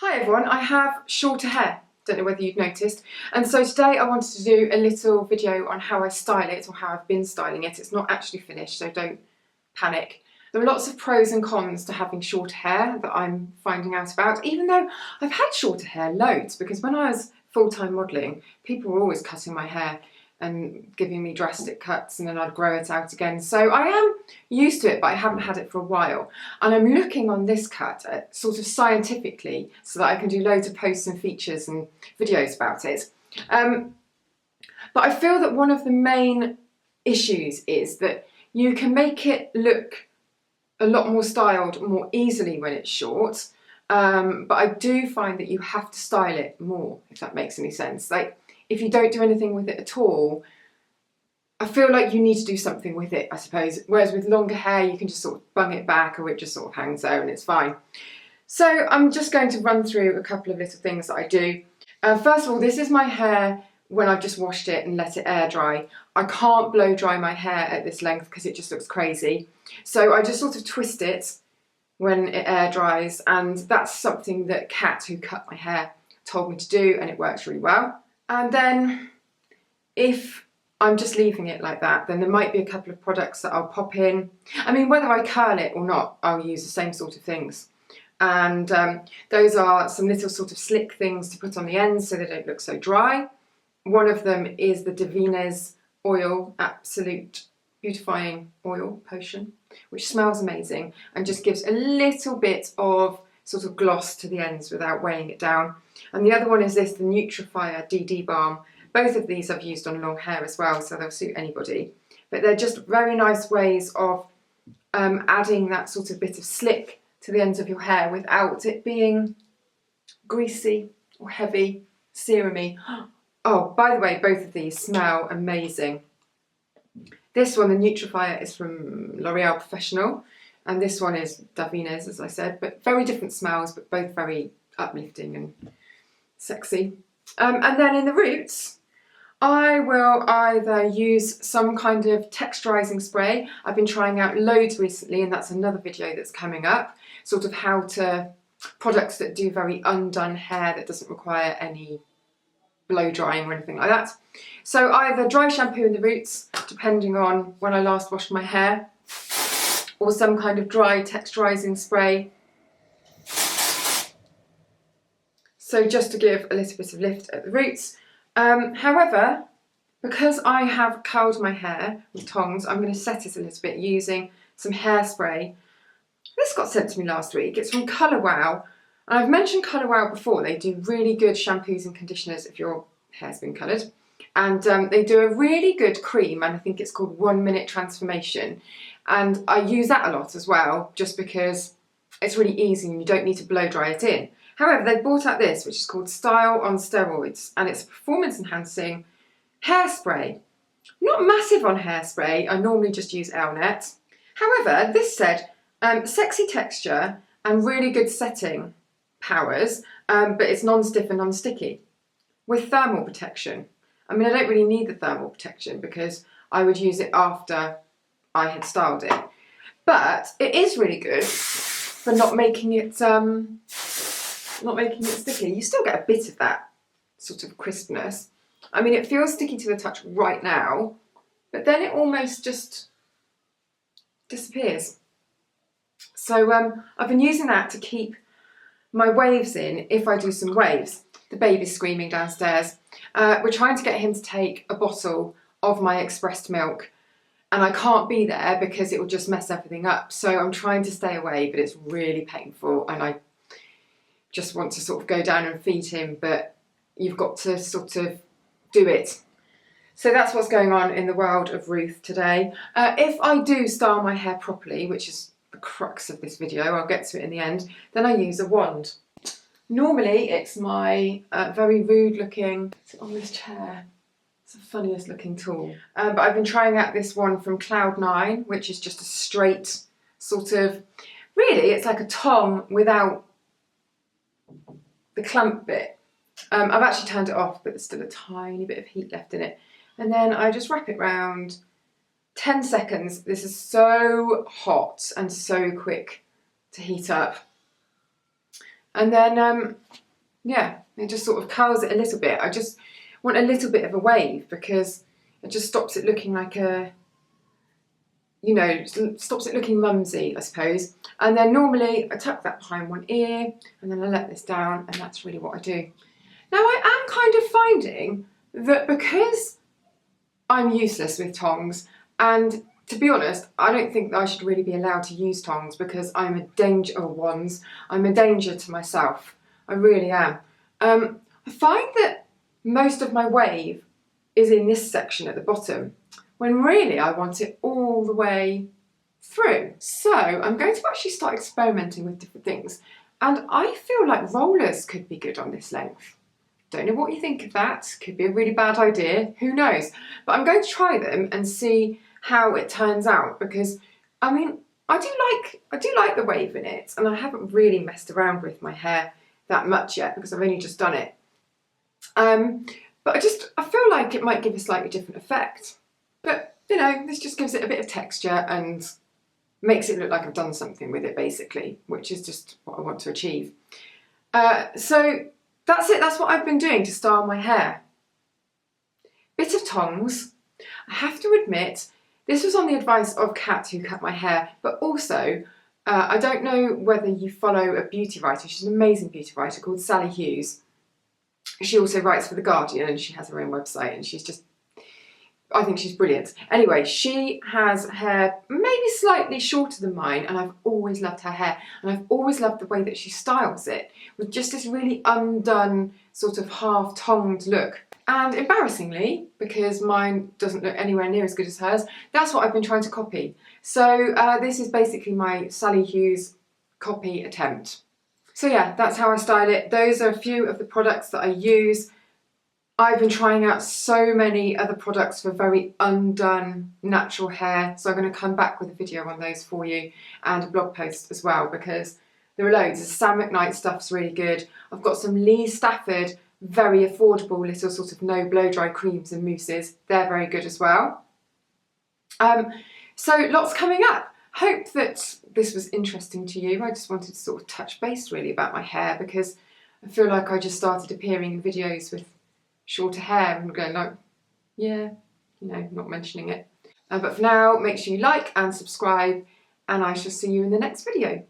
Hi everyone, I have shorter hair, don't know whether you've noticed, and so today I wanted to do a little video on how I style it or how I've been styling it. It's not actually finished, so don't panic. There are lots of pros and cons to having shorter hair that I'm finding out about, even though I've had shorter hair loads, because when I was full-time modelling, people were always cutting my hair and giving me drastic cuts, and then I'd grow it out again. So I am used to it, but I haven't had it for a while. And I'm looking on this cut at sort of scientifically so that I can do loads of posts and features and videos about it. But I feel that one of the main issues is that you can make it look a lot more styled more easily when it's short. But I do find that you have to style it more, if that makes any sense. Like, if you don't do anything with it at all, I feel like you need to do something with it, I suppose. Whereas with longer hair, you can just sort of bung it back, or it just sort of hangs there and it's fine. So I'm just going to run through a couple of little things that I do. First of all, this is my hair when I've just washed it and let it air dry. I can't blow dry my hair at this length because it just looks crazy. So I just sort of twist it when it air dries, and that's something that Kat, who cut my hair, told me to do, and it works really well. And then if I'm just leaving it like that, then there might be a couple of products that I'll pop in. I mean, whether I curl it or not, I'll use the same sort of things. And those are some little sort of slick things to put on the ends so they don't look so dry. One of them is the Davines Oil Absolute Beautifying Oil Potion, which smells amazing and just gives a little bit of sort of gloss to the ends without weighing it down. And the other one is this, the Nutrifier DD Balm. Both of these I've used on long hair as well, so they'll suit anybody. But they're just very nice ways of adding that sort of bit of slick to the ends of your hair without it being greasy or heavy, serumy. Oh, by the way, both of these smell amazing. This one, the Nutrifier, is from L'Oreal Professional, and this one is Davines, as I said, but very different smells, but both very uplifting and sexy. And then in the roots, I will either use some kind of texturizing spray. I've been trying out loads recently, and that's another video that's coming up, sort of how to, products that do very undone hair that doesn't require any blow drying or anything like that. So either dry shampoo in the roots, depending on when I last washed my hair, or some kind of dry texturizing spray. So just to give a little bit of lift at the roots. However, because I have curled my hair with tongs, I'm going to set it a little bit using some hairspray. This got sent to me last week. It's from Colour Wow. And I've mentioned Colour Wow before. They do really good shampoos and conditioners if your hair's been coloured. And they do a really good cream, and I think it's called 1 Minute Transformation. And I use that a lot as well, just because it's really easy and you don't need to blow dry it in. However, they've brought out this, which is called Style on Steroids, and it's a performance-enhancing hairspray. Not massive on hairspray, I normally just use Elnet. However, this said, sexy texture and really good setting powers, but it's non-stiff and non-sticky, with thermal protection. I mean, I don't really need the thermal protection because I would use it after I had styled it. But it is really good for not making it sticky. You still get a bit of that sort of crispness. I mean, it feels sticky to the touch right now, but then it almost just disappears. So I've been using that to keep my waves in if I do some waves. The baby's screaming downstairs. We're trying to get him to take a bottle of my expressed milk, and I can't be there because it will just mess everything up. So I'm trying to stay away, but it's really painful, and I just want to sort of go down and feed him, but you've got to sort of do it. So that's what's going on in the world of Ruth today. If I do style my hair properly, which is the crux of this video, I'll get to it in the end, then I use a wand. Normally it's my very rude looking, it's on this chair, it's the funniest looking tool. But I've been trying out this one from Cloud9, which is just a straight sort of, really it's like a tong without the clump bit. I've actually turned it off, but there's still a tiny bit of heat left in it. And then I just wrap it round, 10 seconds. This is so hot and so quick to heat up. And then, yeah, it just sort of curls it a little bit. I just want a little bit of a wave because it just stops it looking like a, you know, stops it looking mumsy, I suppose. And then normally I tuck that behind one ear and then I let this down, and that's really what I do. Now I am kind of finding that because I'm useless with tongs, and to be honest, I don't think that I should really be allowed to use tongs because I'm a danger, or wands, I'm a danger to myself. I really am. I find that most of my wave is in this section at the bottom, when really I want it all the way through. So I'm going to actually start experimenting with different things, and I feel like rollers could be good on this length. Don't know what you think of that, could be a really bad idea, who knows, but I'm going to try them and see how it turns out, because I mean I do like the wave in it, and I haven't really messed around with my hair that much yet because I've only just done it. But I feel like it might give a slightly different effect. But you know, this just gives it a bit of texture and makes it look like I've done something with it basically, which is just what I want to achieve. So that's it, that's what I've been doing to style my hair. Bit of tongs. I have to admit, this was on the advice of Kat, who cut my hair, but also, I don't know whether you follow a beauty writer, she's an amazing beauty writer called Sally Hughes. She also writes for The Guardian and she has her own website, and she's just, I think she's brilliant. Anyway, she has hair maybe slightly shorter than mine, and I've always loved her hair, and I've always loved the way that she styles it with just this really undone sort of half tongued look. And embarrassingly, because mine doesn't look anywhere near as good as hers, that's what I've been trying to copy. So this is basically my Sally Hughes copy attempt. So yeah, that's how I style it. Those are a few of the products that I use. I've been trying out so many other products for very undone natural hair, so I'm going to come back with a video on those for you and a blog post as well, because there are loads. The Sam McKnight stuff's really good. I've got some Lee Stafford very affordable little sort of no blow dry creams and mousses. They're very good as well. So lots coming up. Hope that this was interesting to you. I just wanted to sort of touch base really about my hair, because I feel like I just started appearing in videos with shorter hair and going like, yeah, you know, not mentioning it. But for now, make sure you like and subscribe, and I shall see you in the next video.